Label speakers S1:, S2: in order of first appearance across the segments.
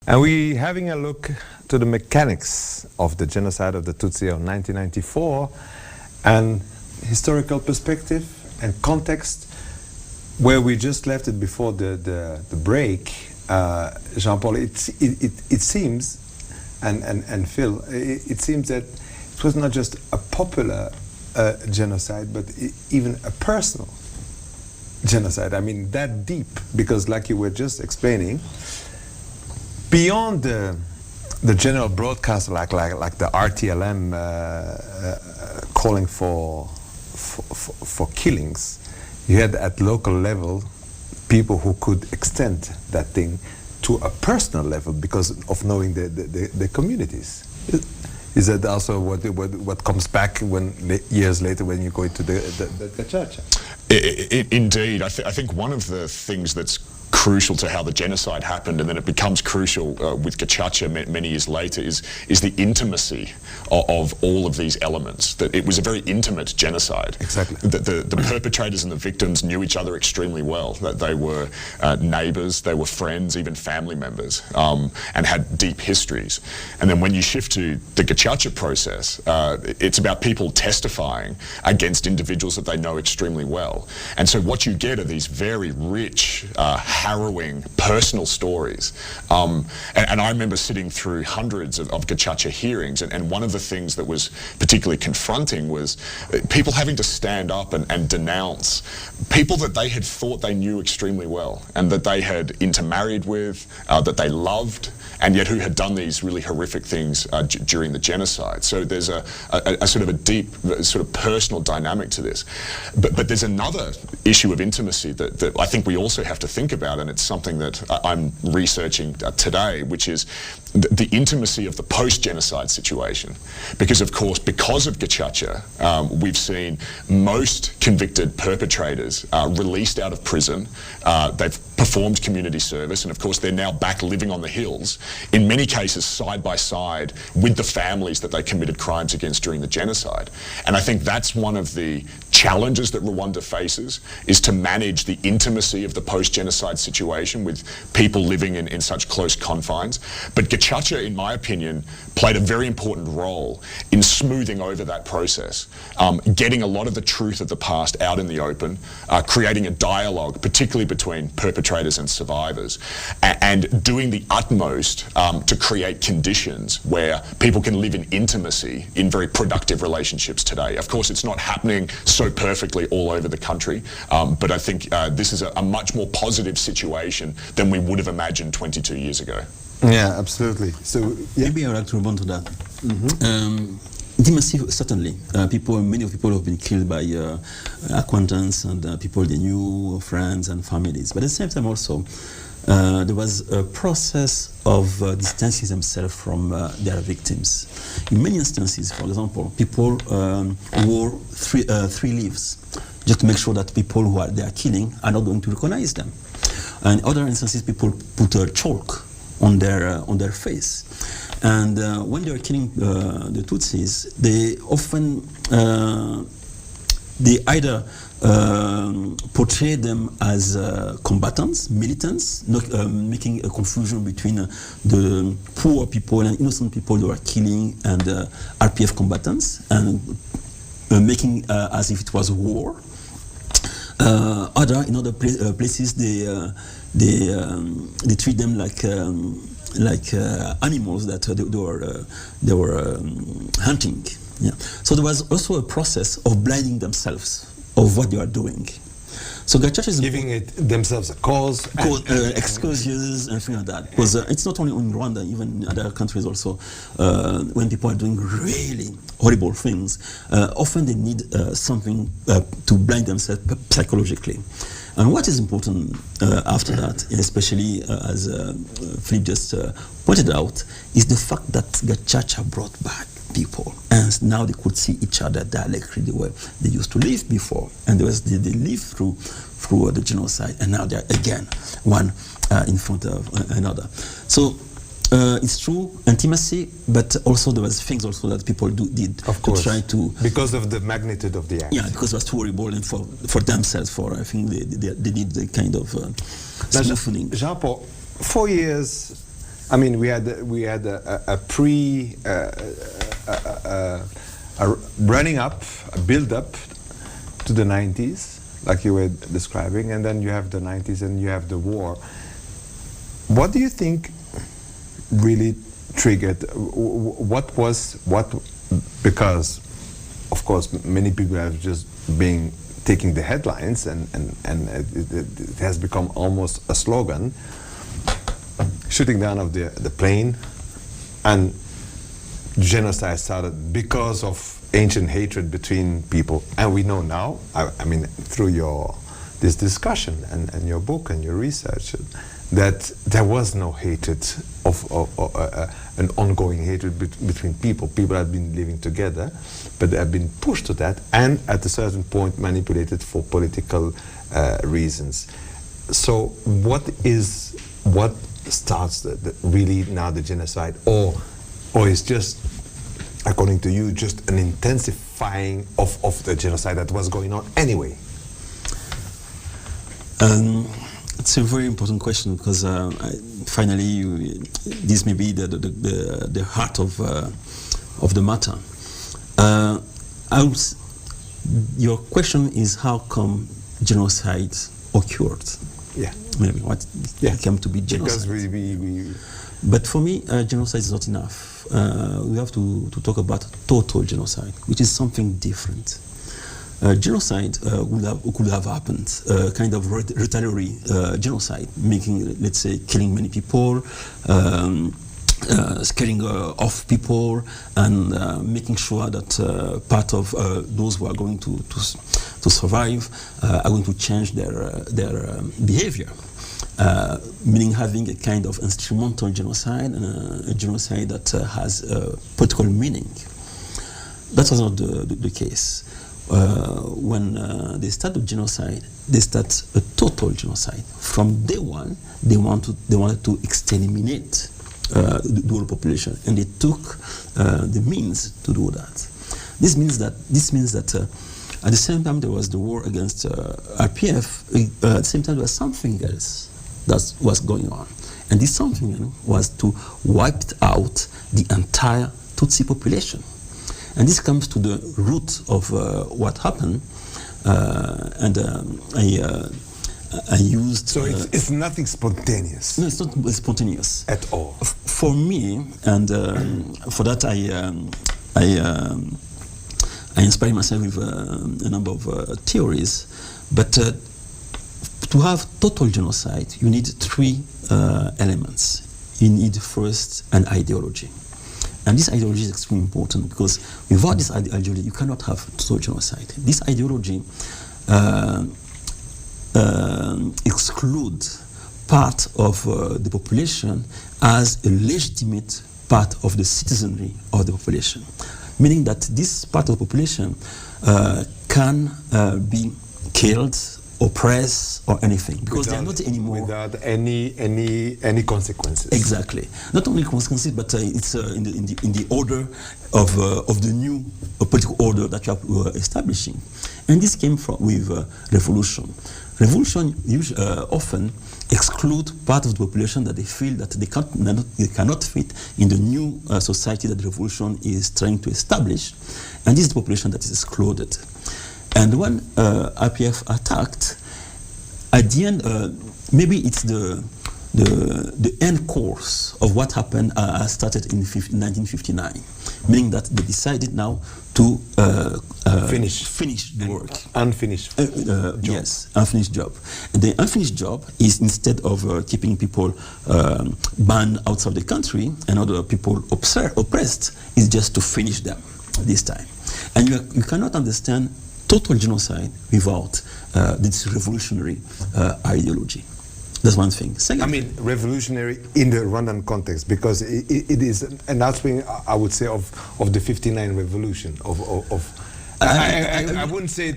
S1: And we're having a look to the mechanics of the genocide of the Tutsi of 1994 and historical perspective and context where we just left it before the break. Jean-Paul, it seems, and Phil, it seems that it was not just a popular genocide, but even a personal genocide. I mean, that deep, because like you were just explaining, beyond the general broadcast, like the RTLM calling for killings, you had at local level people who could extend that thing to a personal level because of knowing the communities. Is that also what comes back when years later when you go into the church?
S2: Indeed, I think one of the things that's crucial to how the genocide happened, and then it becomes crucial with Gacaca many years later, is the intimacy of all of these elements. That it was a very intimate genocide.
S1: Exactly.
S2: The perpetrators and the victims knew each other extremely well. That they were neighbours, they were friends, even family members, and had deep histories. And then when you shift to the Gacaca process, it's about people testifying against individuals that they know extremely well. And so what you get are these very rich, harrowing personal stories. And I remember sitting through hundreds of Gacaca hearings, and one of the things that was particularly confronting was people having to stand up and denounce people that they had thought they knew extremely well and that they had intermarried with, that they loved, and yet who had done these really horrific things during the genocide. So there's a sort of a deep sort of personal dynamic to this. But there's another issue of intimacy that I think we also have to think about, and it's something that I'm researching today, which is the intimacy of the post-genocide situation. Because of course, because of Gacaca, we've seen most convicted perpetrators released out of prison. They've performed community service, and of course they're now back living on the hills, in many cases side by side with the families that they committed crimes against during the genocide. And I think that's one of the challenges that Rwanda faces, is to manage the intimacy of the post-genocide situation with people living in such close confines. But Gacaca, in my opinion, played a very important role in smoothing over that process, getting a lot of the truth of the past out in the open, creating a dialogue, particularly between perpetrators and survivors, and doing the utmost to create conditions where people can live in intimacy in very productive relationships today. Of course, it's not happening so perfectly all over the country, but I think this is a much more positive situation than we would have imagined 22 years ago.
S1: Yeah, absolutely. So yeah.
S3: Maybe I would like to respond to that. Intimacy, certainly. Many people have been killed by acquaintance and people they knew, friends and families. But at the same time also, there was a process of distancing themselves from their victims. In many instances, for example, people wore three leaves just to make sure that people who they are killing are not going to recognize them. And in other instances, people put a chalk on their face. And when they are killing the Tutsis, they often they either portray them as combatants, militants, not making a confusion between the poor people and innocent people they were killing and RPF combatants, and making as if it was war. In other places, they treat them like animals that they were hunting. Yeah. So there was also a process of blinding themselves of what they are doing. So Gacaca is
S1: giving themselves a cause,
S3: excuses and things like that. Because it's not only in Rwanda, even in other countries also. When people are doing really horrible things, often they need something to blind themselves psychologically. And what is important after that, especially as Philippe just pointed out, is the fact that Gacaca brought back people, and now they could see each other directly the way they used to live before, and they lived through the genocide, and now they're again one in front of another. So it's true, intimacy, but also there was things also that people did
S1: of course,
S3: to try to,
S1: because of the magnitude of the act.
S3: Yeah, because it was too horrible, and for themselves, I think they did the kind of smoothing.
S1: Jean-Paul, 4 years I mean, we had a running up, a build up to the 90s, like you were describing, and then you have the 90s and you have the war. What do you think really triggered? Because of course many people have just been taking the headlines, and it has become almost a slogan. Shooting down of the plane, and genocide started because of ancient hatred between people. And we know now, I mean, through this discussion and your book and your research, that there was no hatred of an ongoing hatred between people. People had been living together, but they have been pushed to that, and at a certain point manipulated for political reasons. So what starts really now the genocide, or is just, according to you, just an intensifying of the genocide that was going on anyway?
S3: It's a very important question, because finally this may be the heart of the matter. Your question is, how come genocide occurred?
S1: Yeah.
S3: Maybe what came to be genocide.
S1: Because
S3: But for me, genocide is not enough. We have to talk about total genocide, which is something different. Genocide could have happened, kind of retaliatory genocide, let's say, killing many people, scaring off people, and making sure that part of those who are going to survive are going to change their behavior. Meaning having a kind of instrumental genocide, and a genocide that has political meaning. That was not the case. When they started genocide, they start a total genocide. From day one, they wanted to exterminate the whole population, and they took the means to do that. This means that at the same time there was the war against RPF. At the same time there was something else that was going on, and this something was to wipe out the entire Tutsi population. And this comes to the root of what happened, and I used...
S1: So it's nothing spontaneous?
S3: No, it's not spontaneous.
S1: At all?
S3: For me, and for that I inspire myself with a number of theories, but to have total genocide, you need three elements. You need first an ideology. And this ideology is extremely important, because without this ideology, you cannot have total genocide. This ideology excludes part of the population as a legitimate part of the citizenry of the population, meaning that this part of the population can be killed, oppressed, or anything, because they are not anymore
S1: without any consequences.
S3: Exactly. Not only consequences, but it's in the order of the new political order that you are establishing. And this came with revolution. Revolution often exclude part of the population that they feel that they cannot fit in the new society that the revolution is trying to establish, and this is the population that is excluded. And when RPF attacked, at the end, maybe it's the end course of what happened started in 1959, meaning that they decided now to finish the work.
S1: Unfinished job.
S3: Yes, unfinished job. And the unfinished job is, instead of keeping people banned outside the country and other people oppressed, is just to finish them this time. And you cannot understand total genocide without this revolutionary ideology. That's one thing. Second,
S1: I mean, revolutionary in the Rwandan context, because it is an outspring, I would say, of the '59 revolution. I wouldn't say in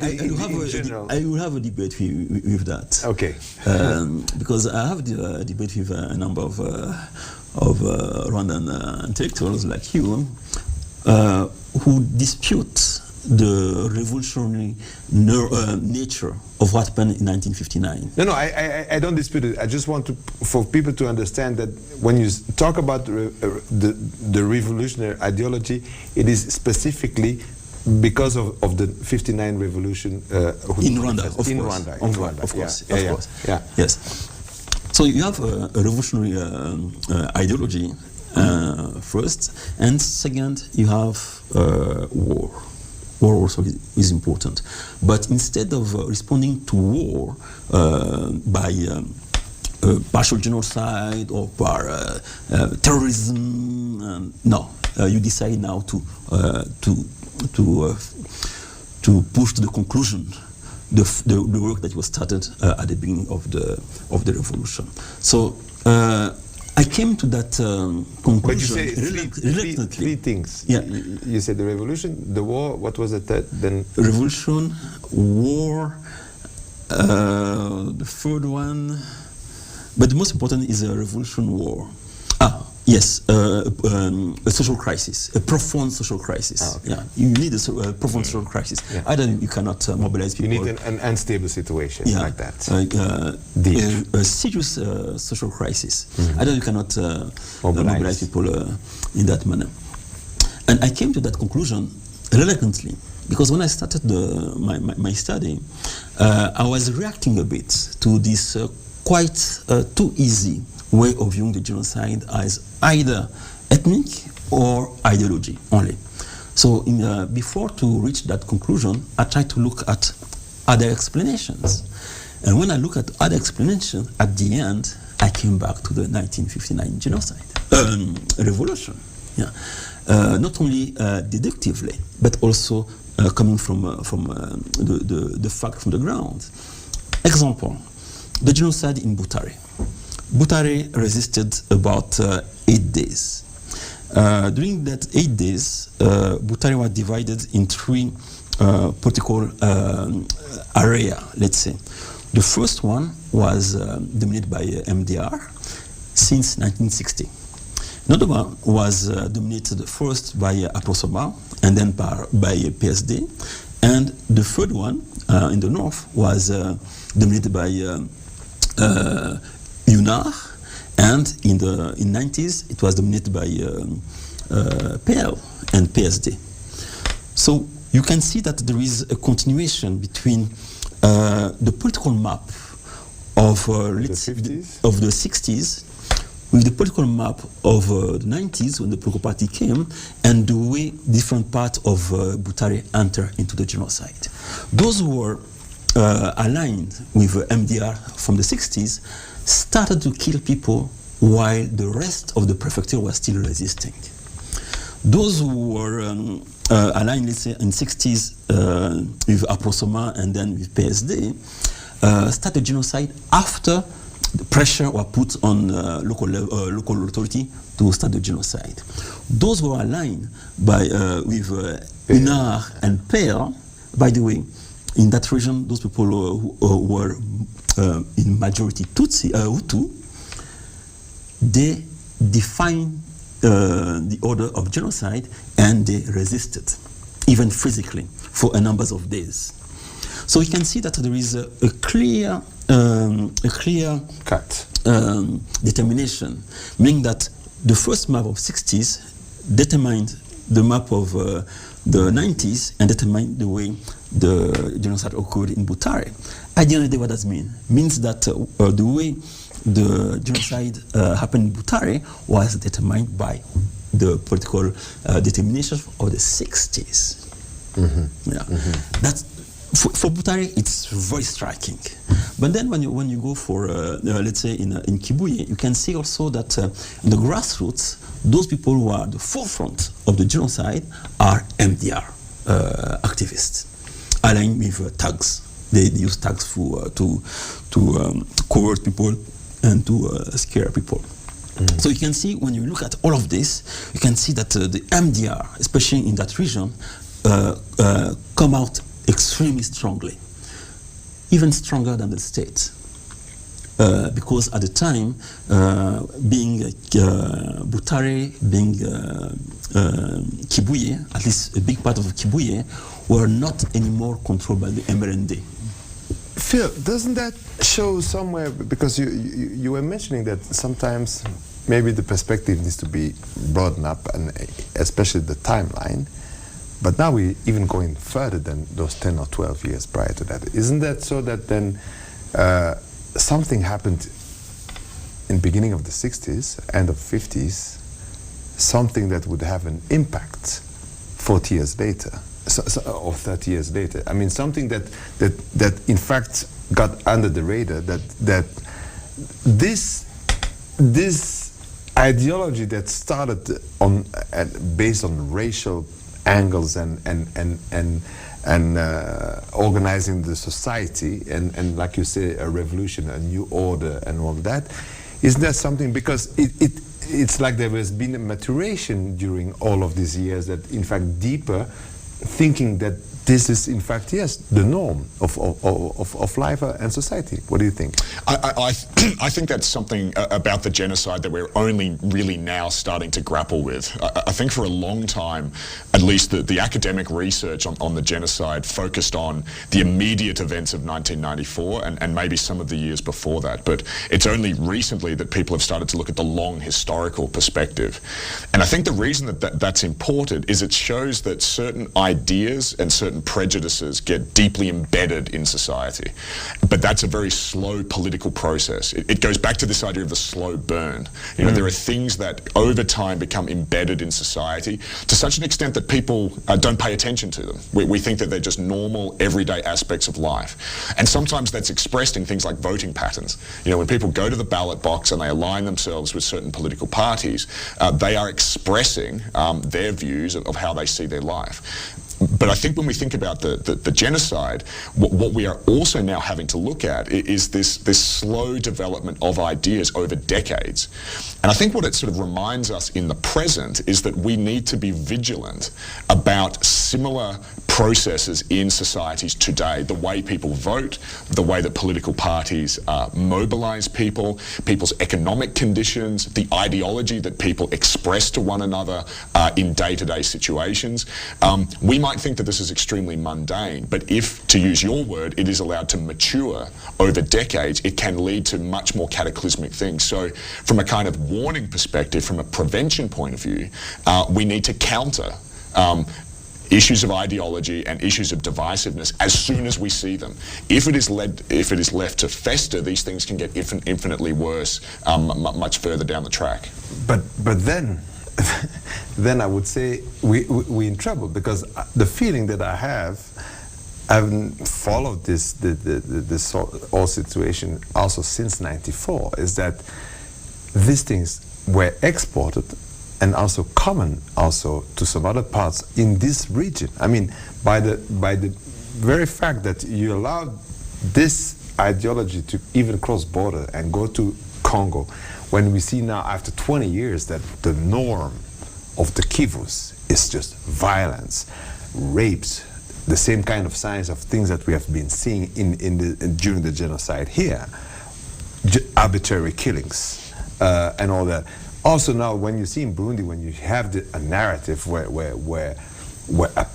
S1: general.
S3: I will have a debate with that.
S1: Okay.
S3: Because I have a debate with a number of Rwandan intellectuals like you, who dispute the revolutionary nature of what happened in 1959.
S1: No, I don't dispute it. I just want for people to understand that when you talk about the revolutionary ideology, it is specifically because of the 59 revolution
S3: in Rwanda, of course. Yes. So you have a revolutionary ideology first, and second, you have war. War also is important, but instead of responding to war by partial genocide or by terrorism, no, you decide now to push to the conclusion the work that was started at the beginning of the revolution. So I came to that conclusion.
S1: But you say three things.
S3: Yeah.
S1: You said the revolution, the war. What was the third? Then
S3: revolution, war. The third one, but the most important is a revolution war. Yes, a social crisis, a profound social crisis.
S1: Okay.
S3: Yeah, you need a profound social crisis. Yeah. Either you cannot mobilize people.
S1: You need an unstable situation like that.
S3: A serious social crisis. Either you cannot mobilize people in that manner. And I came to that conclusion reluctantly, because when I started my study, I was reacting a bit to this quite too easy way of viewing the genocide as either ethnic or ideology only. So before to reach that conclusion, I tried to look at other explanations. And when I look at other explanations, at the end, I came back to the 1959 genocide, revolution. Yeah. Not only deductively, but also coming from the fact from the ground. Example, the genocide in Butare. Butare resisted about 8 days. During that 8 days, Butare was divided in 3 political areas, let's say. The first one was dominated by MDR since 1960. Another one was dominated first by Aprosoma and then by PSD. And the third one in the north was dominated by UNAR, and in the 90s it was dominated by PL and PSD. So you can see that there is a continuation between the political map of the 60s with the political map of the 90s when the political party came, and the way different parts of Butare enter into the genocide. Those who were aligned with MDR from the 60s started to kill people while the rest of the prefecture was still resisting. Those who were aligned, let's say, in 60s with Aprosoma and then with PSD started genocide after the pressure was put on local authority to start the genocide. Those who were aligned with UNAR and PER, by the way, in that region, those people who were in majority Tutsi, Hutu, they defined the order of genocide and they resisted, even physically, for a number of days. So you can see that there is a clear
S1: cut
S3: determination, meaning that the first map of 60s determined the map of the 90s and determined the way the genocide occurred in Butare. At the end of the day, what does it mean? It means that the way the genocide happened in Butare was determined by the political determination of the 60s. Yeah. That's for Butare, it's very striking. But then when you go for, let's say, in Kibuye, you can see also that in the grassroots, those people who are at the forefront of the genocide are MDR activists, aligned with tags. They use tags to coerce people and to scare people. So you can see, when you look at all of this, you can see that the MDR, especially in that region, come out extremely strongly, even stronger than the state. because at the time, being Butare, being Kibuye, at least a big part of Kibuye, were not anymore controlled by the MRND.
S1: Phil, doesn't that show somewhere, because you were mentioning that sometimes maybe the perspective needs to be broadened up, and especially the timeline, but now we're even going further than those 10 or 12 years prior to that. Isn't that so that then something happened in beginning of the 60s, end of 50s, something that would have an impact 40 years later? Or 30 years later. I mean, something that in fact got under the radar, that this ideology that started on based on racial angles and organizing the society and like you say, a revolution, a new order and all that, isn't that something, because it's like there has been a maturation during all of these years, that in fact deeper thinking that this is, in fact, yes, the norm of life and society. What do you think?
S2: I think that's something about the genocide that we're only really now starting to grapple with. I think for a long time, at least the academic research on the genocide focused on the immediate events of 1994 and maybe some of the years before that. But it's only recently that people have started to look at the long historical perspective. And I think the reason that's important is it shows that certain ideas and certain prejudices get deeply embedded in society. But that's a very slow political process. It goes back to this idea of the slow burn. You know, there are things that over time become embedded in society to such an extent that people don't pay attention to them. We think that they're just normal, everyday aspects of life. And sometimes that's expressed in things like voting patterns. You know, when people go to the ballot box and they align themselves with certain political parties, they are expressing their views of how they see their life. But I think when we think about the genocide, what we are also now having to look at is this slow development of ideas over decades. And I think what it sort of reminds us in the present is that we need to be vigilant about similar processes in societies today, the way people vote, the way that political parties mobilize people, people's economic conditions, the ideology that people express to one another in day-to-day situations. We might think that this is extremely mundane, but if, to use your word, it is allowed to mature over decades, it can lead to much more cataclysmic things. So from a kind of warning perspective, from a prevention point of view, we need to counter issues of ideology and issues of divisiveness as soon as we see them. If it is left to fester, these things can get infinitely worse much further down the track.
S1: But then then I would say we're in trouble, because the feeling that I have, having followed this whole situation also since '94, is that these things were exported and also common also to some other parts in this region. I mean, by the very fact that you allowed this ideology to even cross border and go to Congo, when we see now after 20 years that the norm of the Kivus is just violence, rapes, the same kind of signs of things that we have been seeing during the genocide here, arbitrary killings and all that. Also now, when you see in Burundi, when you have a narrative where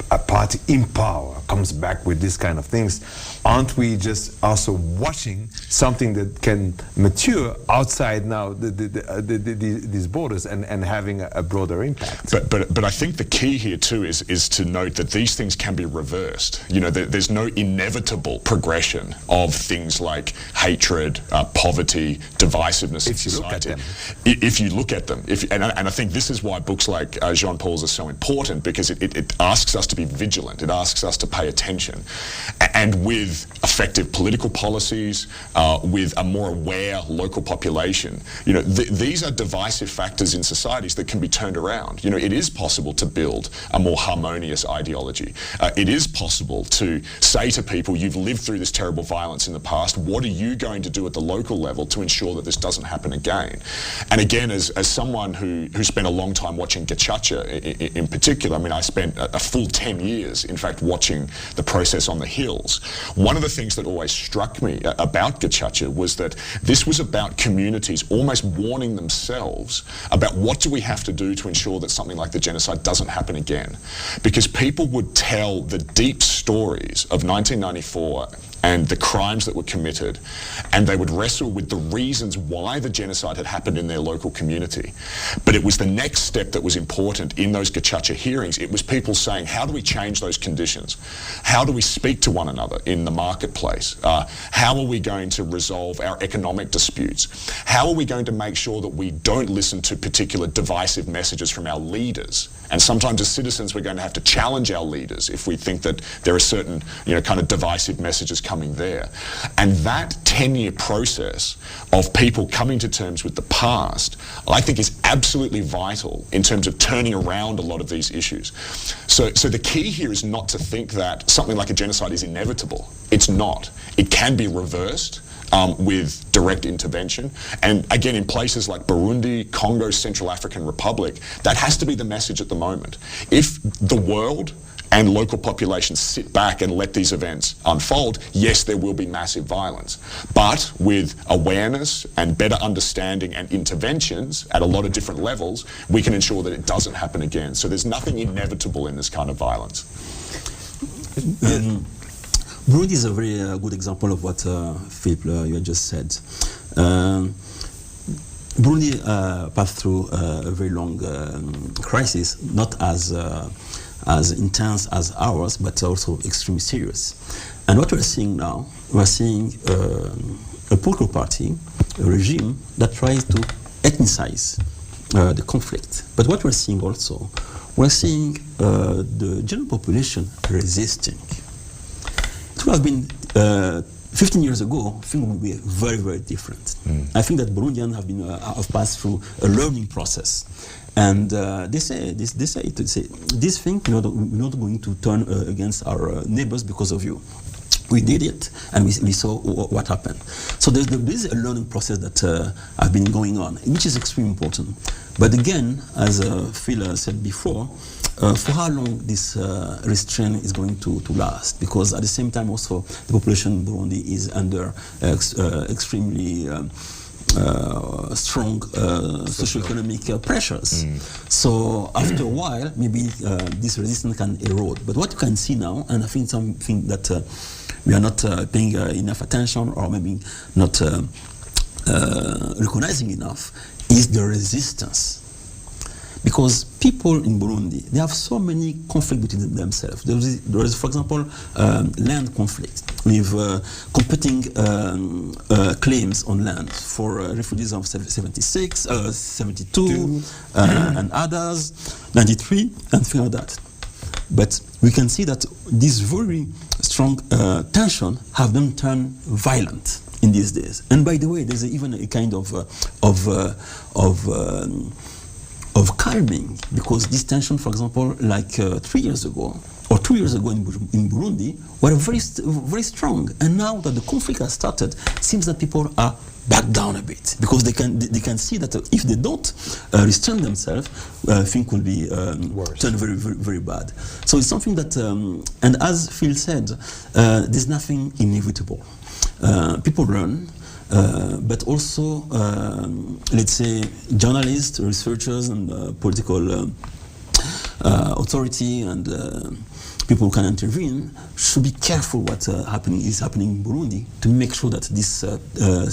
S1: a party in power comes back with this kind of things, aren't we just also watching something that can mature outside now these borders and having a broader impact?
S2: But I think the key here too is to note that these things can be reversed. You know, there's no inevitable progression of things like hatred, poverty, divisiveness in society. If you look at them. And I think this is why books like Jean-Paul's are so important, because it asks us to be vigilant. It asks us to pay attention. And with effective political policies, with a more aware local population, you know, these are divisive factors in societies that can be turned around. You know, it is possible to build a more harmonious ideology. It is possible to say to people, you've lived through this terrible violence in the past, what are you going to do at the local level to ensure that this doesn't happen again? And again, as someone who spent a long time watching Gacaca in particular, I mean, I spent a full 10 years, in fact, watching the process on the hills. One of the things that always struck me about Gacaca was that this was about communities almost warning themselves about what do we have to do to ensure that something like the genocide doesn't happen again. Because people would tell the deep stories of 1994 and the crimes that were committed, and they would wrestle with the reasons why the genocide had happened in their local community. But it was the next step that was important in those Gacaca hearings. It was people saying, how do we change those conditions? How do we speak to one another in the marketplace? How are we going to resolve our economic disputes? How are we going to make sure that we don't listen to particular divisive messages from our leaders? And sometimes as citizens, we're going to have to challenge our leaders if we think that there are certain, kind of divisive messages coming there. And that 10-year process of people coming to terms with the past, I think is absolutely vital in terms of turning around a lot of these issues. So the key here is not to think that something like a genocide is inevitable. It's not. It can be reversed. With direct intervention. And again, in places like Burundi, Congo, Central African Republic, that has to be the message at the moment. If the world and local populations sit back and let these events unfold, yes, there will be massive violence. But with awareness and better understanding and interventions at a lot of different levels, we can ensure that it doesn't happen again. So there's nothing inevitable in this kind of violence.
S3: Burundi is a very good example of what Philippe, you had just said. Burundi passed through a very long crisis, not as intense as ours, but also extremely serious. And what we're seeing now, we're seeing a political party, a regime that tries to ethnicize the conflict. But what we're seeing also, we're seeing the general population resisting. It would have been 15 years ago, things would be very, very different. I think that Burundians have passed through a learning process, and they say this thing we're not going to turn against our neighbors because of you. We did it, and we saw what happened. So there's a learning process that has been going on, which is extremely important. But again, as Phil said before, for how long this restraint is going to last, because at the same time also the population in Burundi is under extremely strong socio-economic pressures. So after a while, maybe this resistance can erode. But what you can see now, and I think something that we are not paying enough attention, or maybe not recognizing enough, is the resistance. Because people in Burundi, they have so many conflicts between themselves. There is, for example, land conflict with competing claims on land for refugees of 76, 72, and others, 93, and things like that. But we can see that this very strong tension have been turned violent in these days. And by the way, there's even a kind of calming, because this tension, for example, like 3 years ago or 2 years ago in Burundi, were very strong. And now that the conflict has started, it seems that people are back down a bit, because they can see that if they don't restrain themselves, things will be turned very, very, very bad. So it's something that, and as Phil said, there's nothing inevitable. People learn. But also, let's say, journalists, researchers, and political authority and people who can intervene should be careful what is happening in Burundi, to make sure that this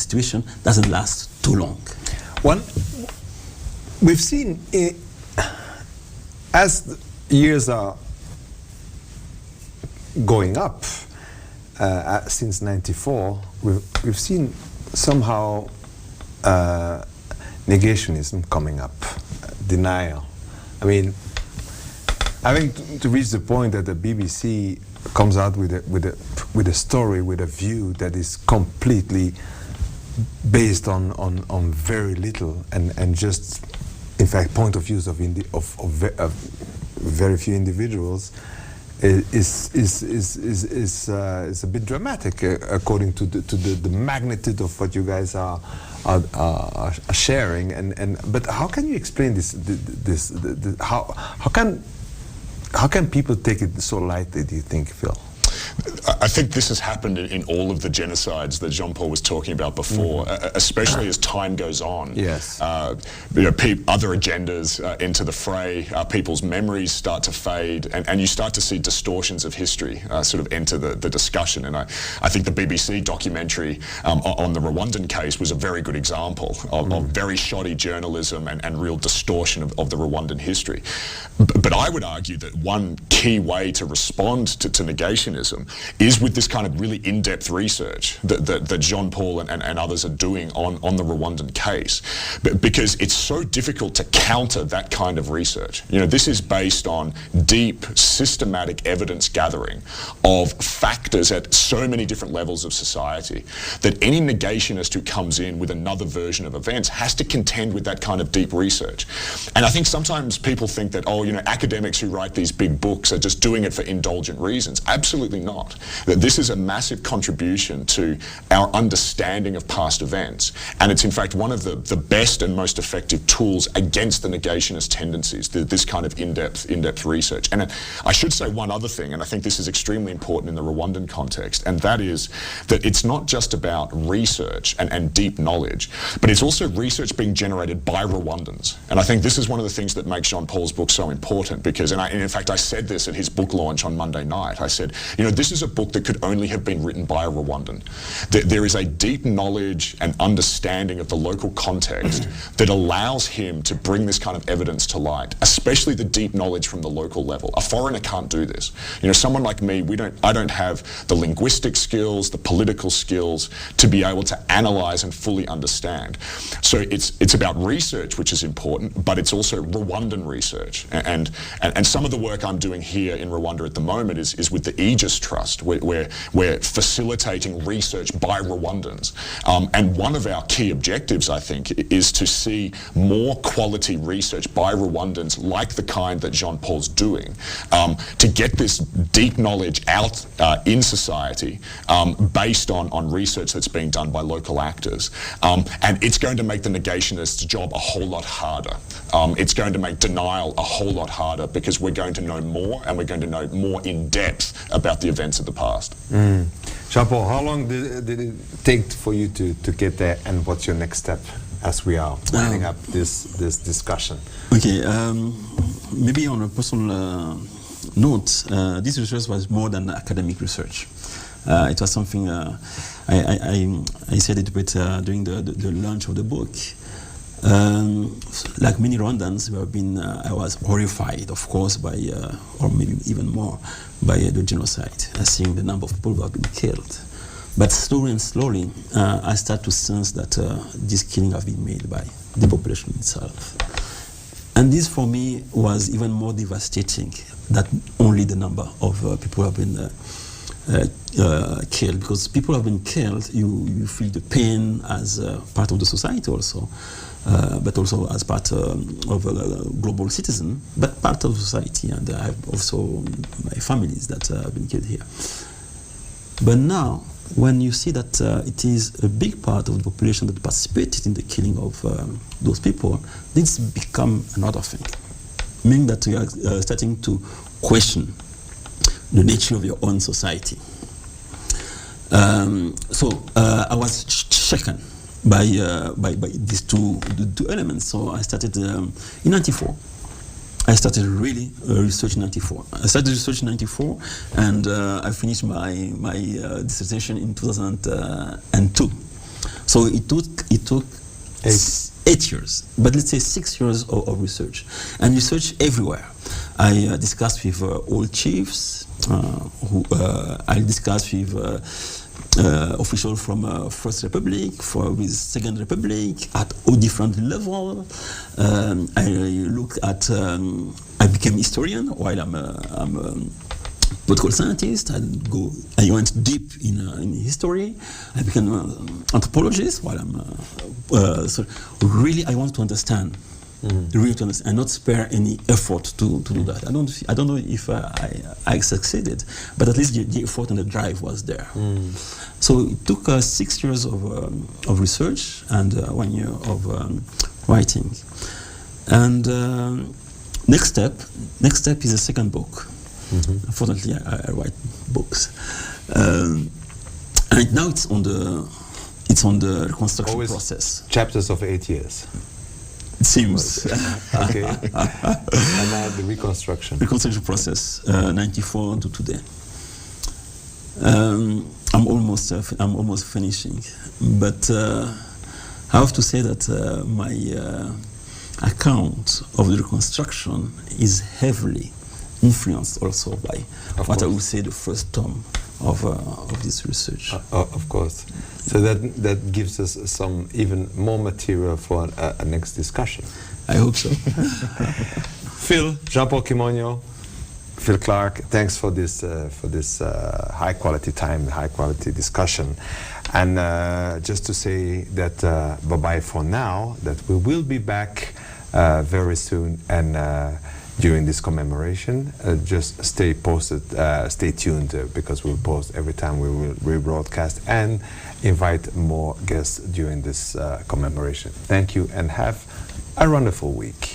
S3: situation doesn't last too long.
S1: One, we've seen as the years are going up since '94, we've seen somehow negationism coming up, denial. I mean, I think to reach the point that the BBC comes out with a story, with a view that is completely based on very little and just, in fact, point of views of very few individuals, is a bit dramatic according to the magnitude of what you guys are sharing. But how can you explain this? How can How can people take it so lightly, do you think, Phil?
S2: I think this has happened in all of the genocides that Jean-Paul was talking about before, especially as time goes on.
S1: Yes.
S2: Other agendas enter the fray, people's memories start to fade, and you start to see distortions of history sort of enter the discussion. And I think the BBC documentary on the Rwandan case was a very good example of very shoddy journalism and real distortion of the Rwandan history. But I would argue that one key way to respond to negationism is with this kind of really in-depth research that Jean-Paul and others are doing on the Rwandan case, because it's so difficult to counter that kind of research. You know, this is based on deep, systematic evidence gathering of factors at so many different levels of society that any negationist who comes in with another version of events has to contend with that kind of deep research. And I think sometimes people think that, oh, you know, academics who write these big books are just doing it for indulgent reasons. Absolutely not. That this is a massive contribution to our understanding of past events, and it's in fact one of the best and most effective tools against the negationist tendencies, this kind of in-depth research. And I should say one other thing, and I think this is extremely important in the Rwandan context, and that is that it's not just about research and deep knowledge, but it's also research being generated by Rwandans. And I think this is one of the things that makes Jean-Paul's book so important, because, and in fact I said this at his book launch on Monday night, I said, you know, this is a book that could only have been written by a Rwandan. There is a deep knowledge and understanding of the local context that allows him to bring this kind of evidence to light, especially the deep knowledge from the local level. A foreigner can't do this. You know, someone like me, I don't have the linguistic skills, the political skills to be able to analyze and fully understand. So it's about research, which is important, but it's also Rwandan research. And some of the work I'm doing here in Rwanda at the moment is with the Aegis Trust, where we're facilitating research by Rwandans. And one of our key objectives, I think, is to see more quality research by Rwandans like the kind that Jean-Paul's doing, to get this deep knowledge out in society based on research that's being done by local actors. And it's going to make the negationist's job a whole lot harder. It's going to make denial a whole lot harder, because we're going to know more, and we're going to know more in depth about the events of the past.
S1: Jean-Paul, how long did it take for you to get there, and what's your next step as we are winding up this discussion?
S3: Okay, maybe on a personal note, this research was more than academic research. It was something I said it a bit during the launch of the book. Like many Rwandans, I was horrified, of course, by, or maybe even more, by the genocide, seeing the number of people who have been killed. But slowly and slowly, I start to sense that these killings have been made by the population itself. And this, for me, was even more devastating than only the number of people who have been killed. Because people have been killed, you feel the pain as part of the society also. But also as part of a global citizen, but part of society, and I have also my families that have been killed here. But now, when you see that it is a big part of the population that participated in the killing of those people, this become another thing, meaning that you are starting to question the nature of your own society. So I was shaken by these two elements. So I started in '94. I started really research in '94. I started research in '94, and I finished my dissertation in 2002. So it took 8 years, but let's say 6 years of research, and research everywhere. I discussed with old chiefs. I discussed with officials from First Republic, with Second Republic, at all different levels. I looked at. I became historian while I'm a political scientist. I went deep in history. I became an anthropologist while I'm. So really, I want to understand. Really to understand, and not spare any effort to do that. I don't know if I succeeded, but at least the effort and the drive was there. So it took 6 years of research and 1 year of writing. And Next step is the second book. Unfortunately, I write books, and now it's on the reconstruction
S1: Always
S3: process.
S1: chapters of 8 years.
S3: It seems.
S1: Okay. And now the reconstruction.
S3: Reconstruction process, 94 to today. I'm almost finishing, but I have to say that my account of the reconstruction is heavily influenced also by what I would say the first tome of this research.
S1: Of course. So that gives us some even more material for a next discussion.
S3: I hope so.
S1: Phil, Jean-Paul Kimonyo, Phil Clark, thanks for this high quality time, high quality discussion. And just to say that bye-bye for now, that we will be back very soon and during this commemoration. Just stay posted, stay tuned because we'll post every time we will rebroadcast and invite more guests during this commemoration. Thank you and have a wonderful week.